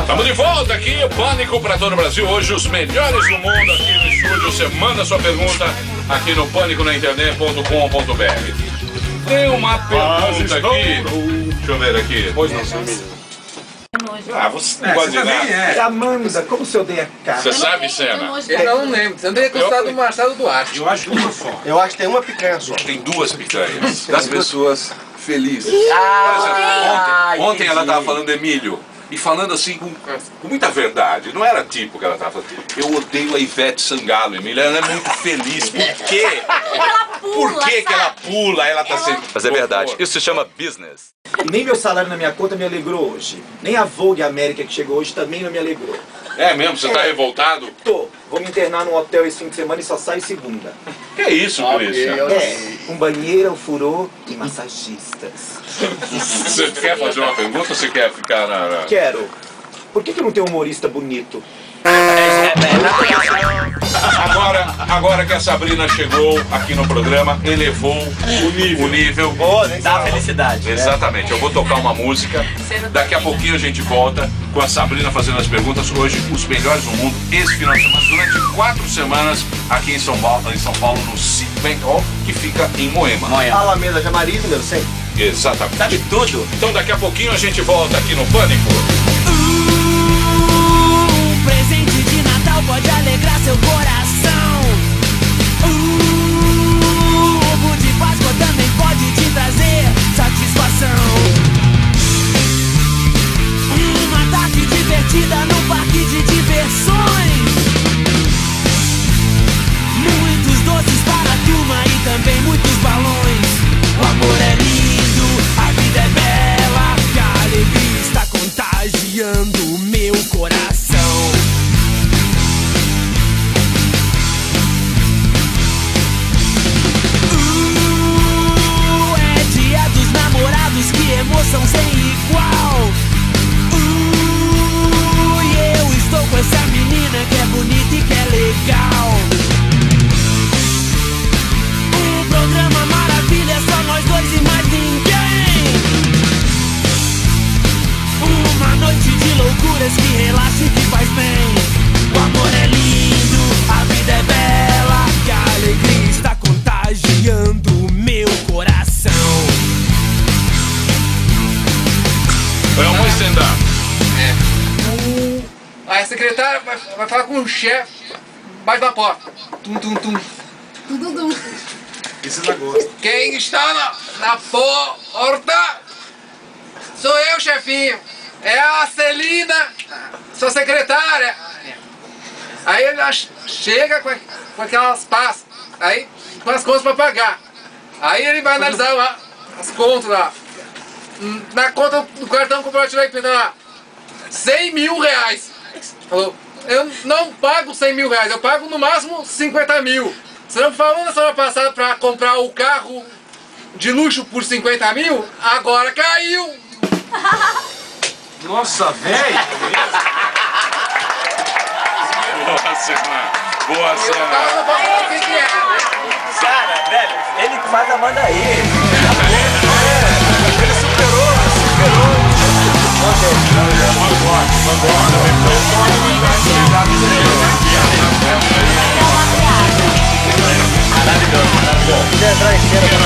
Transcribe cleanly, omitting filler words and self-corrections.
Estamos de volta aqui, Pânico para todo o Brasil. Hoje os melhores do mundo aqui no estúdio. Você manda sua pergunta aqui no pâniconainternet.com.br. Tem uma pergunta aqui. Deixa eu ver aqui. Pois não, ah, você não gosta de nada. Amanda, como você odeia carne? Você sabe, Senna? Eu não lembro. Você não teria gostado do Marcelo Duarte. Eu acho que uma só. Eu acho que tem uma picanha só. Tem duas picanhas. Das pessoas felizes. Ontem ela tava falando Emílio. E falando assim com muita verdade. Não era tipo que ela tava falando. Eu odeio a Ivete Sangalo, Emília. Ela é muito feliz. Por quê? Por que que ela pula? Ela tá sempre... Mas é verdade. Isso se chama business. Nem meu salário na minha conta me alegrou hoje. Nem a Vogue América que chegou hoje também não me alegrou. É mesmo? Você tá revoltado? Tô. Vou me internar num hotel esse fim de semana e só saio segunda. Que isso, Cristian? Com banheira, furô e massagistas. Você quer fazer uma pergunta ou você quer ficar na... Quero. Por que não tem um humorista bonito? Agora que a Sabrina chegou aqui no programa, elevou o nível Da felicidade. Exatamente. Eu vou tocar uma música. Daqui a pouquinho a gente volta com a Sabrina fazendo as perguntas. Hoje, os melhores do mundo, esse final de semana, durante 4 semanas aqui em São Paulo, no Citibank Hall, que fica em Moema. Alameda Jamari, número 100. Exatamente. Sabe tudo? Então daqui a pouquinho a gente volta aqui no Pânico. Um presente de Natal pode alegrar seu coração. Ovo de Páscoa também pode te trazer satisfação. Uma tarde divertida no parque de diversões. Muitos doces para a turma e também muitos balões. O amor é lindo, a vida é bela, e a alegria está contagiando o meu coração. É dia dos namorados, que emoção sem igual. E eu estou com essa menina que é bonita e que é legal. Um programa maravilha, só nós dois e mais ninguém. Uma noite de loucuras que relaxa e que faz bem. O amor é lindo, a vida é bela, e a alegria está contagiando o meu coração. Vamos estender. A secretária vai falar com o chefe, bate na porta. Tum, tum, tum. Esse ela gosta. Quem está na porta? Sou eu, chefinho. É a Celina, sua secretária. Aí ele chega com aquelas pastas, aí com as contas para pagar. Aí ele vai analisar lá as contas lá. Na conta do cartão corporativo aí, lá, 100 mil reais. Falou, eu não pago 100 mil reais, eu pago no máximo 50 mil. Você não falou na semana passada para comprar o carro de luxo por 50 mil? Agora caiu. Nossa, velho! Boa cena. Boa Eu cena. tava falando o que é. Cara, velho, ele que faz a manda aí. Ele superou. Maravilhoso. Quer entrar em cena pra